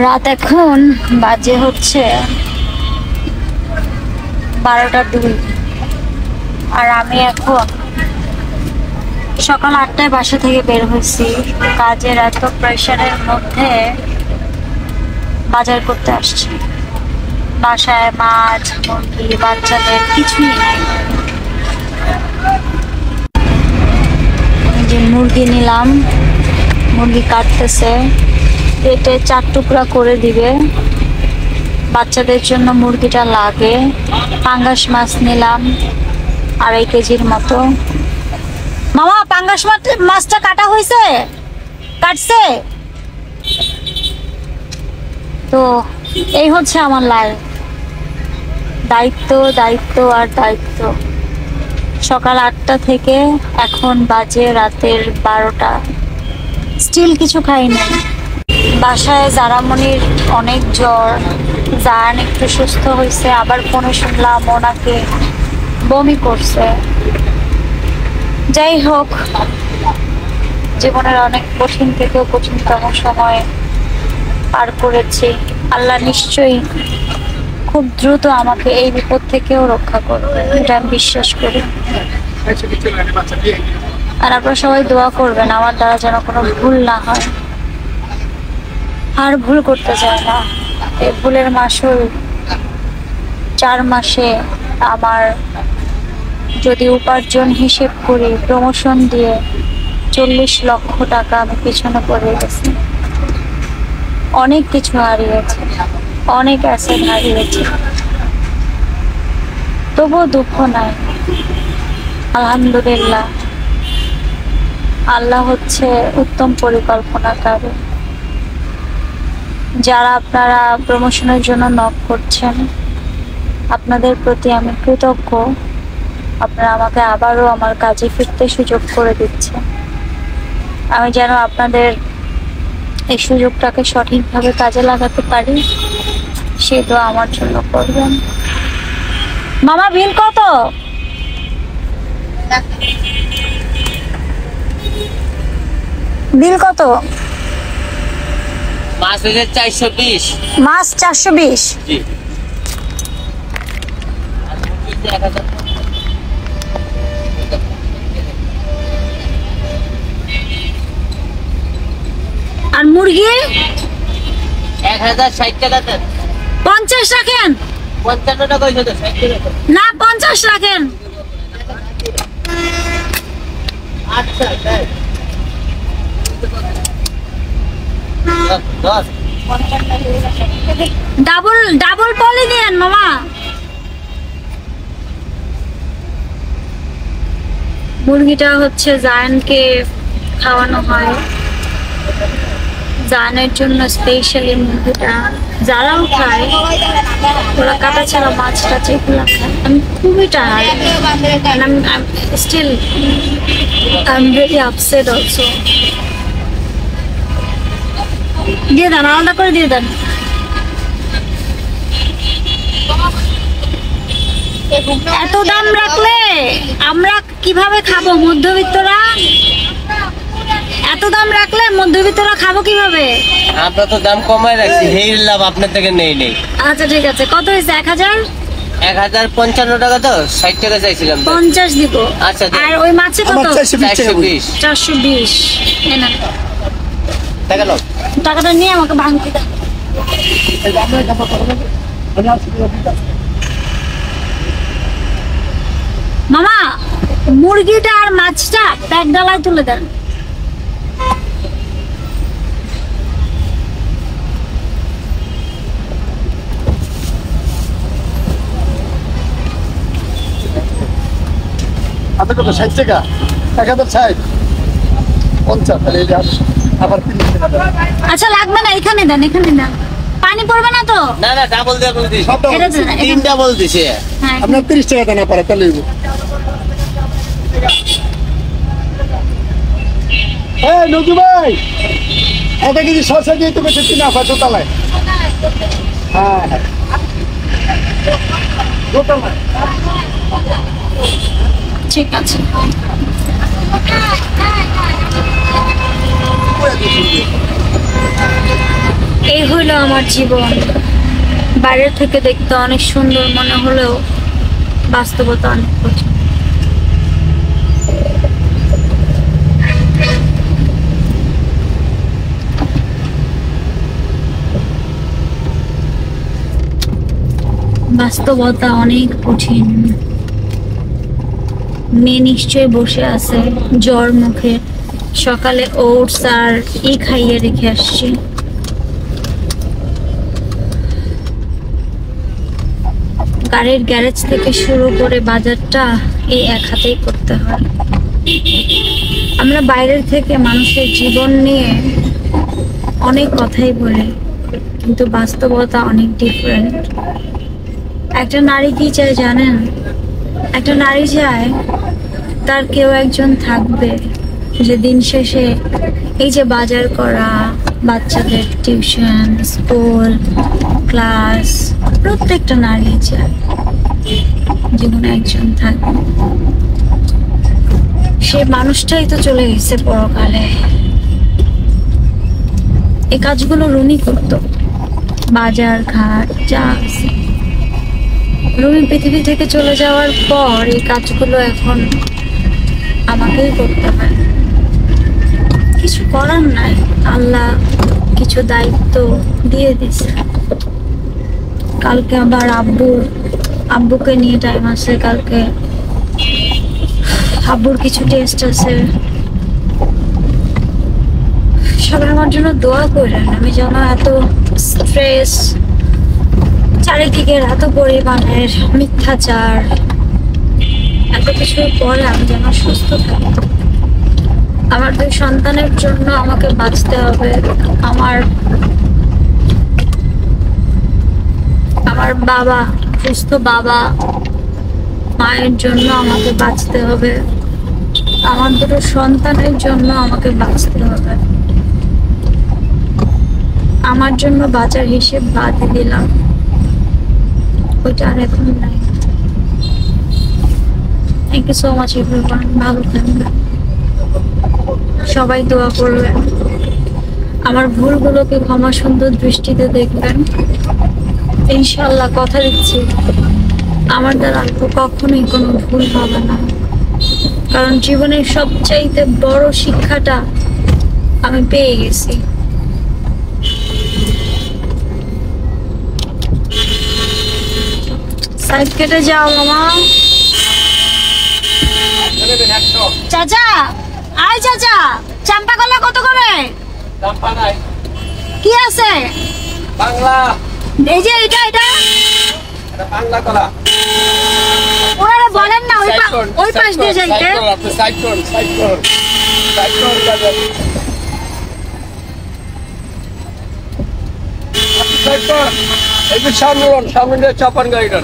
রাত এখন বাজে হচ্ছে 12টা 2 আর আমি এখন সকাল 8টায় বাসা থেকে বের হয়েছি। কাজের এত প্রেশারের মধ্যে বাজার করতে আসছি। বাসায় মাছ মুরগি বাচ্চাদের কিছুই নাই। যে মুরগি নিলাম, মুরগি কাটতেছে, কেটে 4 টুকরা করে দিবে। বাচ্চাদের জন্য মুরগিটা লাগে। পাঙ্গাস মাছ নিলাম 2.5 কেজির মতো। মামা পাঙ্গাস মাছটা কাটা হয়েছে? কাটছে? তো এই হচ্ছে আমার লাইফ। দায়িত্ব দায়িত্ব আর দায়িত্ব। সকাল 8টা থেকে এখন বাজে রাতের 12টা, স্টিল কিছু খাই নাই। বাসায় জারামনির অনেক জ্বর, জান একটু সুস্থ হয়েছে, আবার ফোনে শুনলাম ওনাকে বমি করছে। যাই হোক, জীবনের অনেক কঠিন থেকেও কঠিনতম সময় পার করেছি। আল্লাহ নিশ্চয়ই খুব দ্রুত আমাকে এই বিপদ থেকেও রক্ষা করবে, এটা আমি বিশ্বাস করি। আর আপনারা সবাই দোয়া করবেন আমার দ্বারা যেন কোনো ভুল না হয়। আর ভুল করতে চাই না। এই ভুলের মাসুল 4 মাসে আমার যদি উপার্জন হিসেব করি, প্রমোশন দিয়ে 40 লক্ষ টাকা আমি পিছনে পড়ে গেছি। অনেক কিছু হারিয়েছি, অনেক অ্যাসেট হারিয়েছি, তবুও দুঃখ নাই। আলহামদুলিল্লাহ, আল্লাহ হচ্ছে উত্তম পরিকল্পনাকারী। যারা আপনারা প্রমোশনের জন্য নক করছেন, আপনাদের প্রতি আমি কৃতজ্ঞ। আপনারা আমাকে আবারও আমার কাজে ফিরতে সুযোগ করে দিচ্ছেন। আমি যেন আপনাদের এই সুযোগটাকে সঠিকভাবে কাজে লাগাতে পারি, সে দোয়া আমার জন্য করবেন। মামা বিল কত? বিল কত? মাছ হচ্ছে 420। মাছ 420? জি। আর মুরগি 1060 টাকা দেন। 50 রাখেন। 55 টাকা হইছে তো 60 টাকা না 50 রাখেন। আচ্ছা তাই। 10 ডাবল পলি দেন মামা। মুরগিটা হচ্ছে জায়ানকে খাওয়ানো হয়। জায়ানের জন্য স্পেশালি মুরগিটা। যারাও খায় ওরা কাটা ছাড়া মাছ টাছ এগুলো খায়। আমি খুবই tired, still I am very upset also. দিয়ে দেন, আলাদা করে দিয়ে দেন। এত দাম রাখলে আমরা কিভাবে খাবো মধ্যবিত্তরা? এত দাম রাখলে মধ্যবিত্তরা খাবো কিভাবে? আমরা তো দাম কমাই রাখছি, হেই লাভ আপনার থেকে নেই। আচ্ছা ঠিক আছে, কত হয়েছে? 1000? 1055 টাকা তো 60 টাকা চাইছিলাম। 50 দিব। আচ্ছা। আর ওই মাছে কত? 420। 420 এনা টাকা নাও। টাকাটা নিয়ে আমাকে ভাঙতে দাও। মামা মুরগিটা আর মাছটা প্যাক ডালায় তুলে দেন। আপনার কত? 60 টাকা? 1060 50। তাহলে এই যে আবার 30 টাকা দেন। আচ্ছা লাগবে না, এখানে দেন, এখানে দেন। পানি পড়বে না তো? না ডাবল দিয়ে বলছি। সব ডাবল। এটা দেন, 3 ডাবল দিছে। হ্যাঁ। আপনার 30 টাকা দেন পরে তাহলে হইব। এই নজু ভাই, 1 কেজি শসা দিয়ে তো বেশি 3 আফা দোতলায়। হ্যাঁ দোতলায়। ঠিক আছে। এই হইলো আমার জীবন। বাইরে থেকে দেখতে অনেক সুন্দর মনে হলেও বাস্তবতা অনেক কঠিন। বাস্তবতা অনেক কঠিন। মেয়ে নিশ্চয়ই বসে আছে জ্বর মুখে, সকালে ওটস আর খাইয়ে রেখে আসছি। গাড়ির গ্যারেজ থেকে শুরু করে বাজারটা এই এক হাতেই করতে হয়। আমরা বাইরের থেকে মানুষের জীবন নিয়ে অনেক কথাই বলি, কিন্তু বাস্তবতা অনেক ডিফারেন্ট। একটা নারী কি চায় জানেন? একটা নারী চায় তার কেউ একজন থাকবে যে দিন শেষে এই যে বাজার করা, বাচ্চাদের টিউশন, স্কুল, ক্লাস, প্রত্যেকটা নারী চায় জীবনে একজন থাকবে। সে মানুষটাই তো চলে গেছে পরকালে। এই কাজগুলো রুনি করতো, বাজার ঘাট যা আছে। রুমি পৃথিবী থেকে চলে যাওয়ার পর এই কাজগুলো এখন আমাকেই করতে হয়। কিছু করার নাই, আল্লাহ কিছু দায়িত্ব দিয়ে দিছে। কালকে আবার আব্বুকে নিয়ে টাইম আছে। কালকে আব্বুর কিছু টেস্ট আছে। সবাই আমার জন্য দোয়া করেন, আমি যেন এত স্ট্রেস, চারিদিকের এত পরিমাণের মিথ্যাচার, এত কিছুর পরে আমি যেন সুস্থ থাকি। আমার 2 সন্তানের জন্য আমাকে বাঁচতে হবে। আমার বাবা, সুস্থ বাবা মায়ের জন্য আমাকে বাঁচতে হবে। আমার 2 সন্তানের জন্য আমাকে বাঁচতে হবে। আমার জন্য বাঁচার হিসেব বাদই দিলাম, ওইটা আর এখন নাই। Thank you so much everyone. ভালো থাকবেন, সবাই দোয়া করবেন, আমার ভুলগুলোকে ক্ষমা সুন্দর দৃষ্টিতে দেখবেন। ইনশাল্লাহ কথা দিচ্ছি আমার দ্বারা কখনোই কোনো ভুল হবে না, কারণ জীবনের সবচাইতে বড় শিক্ষাটা আমি পেয়ে গেছি। সাইড কেটে যাও মামা। চাচা, আয় চাচা, চাম্পা কলা কত করে? কি আছে? বাংলা, এই যে এটা বাংলা কলা। ওনারা বলেন না ওই পাশ দিয়ে যাইতে। সামনে চাপান গাড়িটা।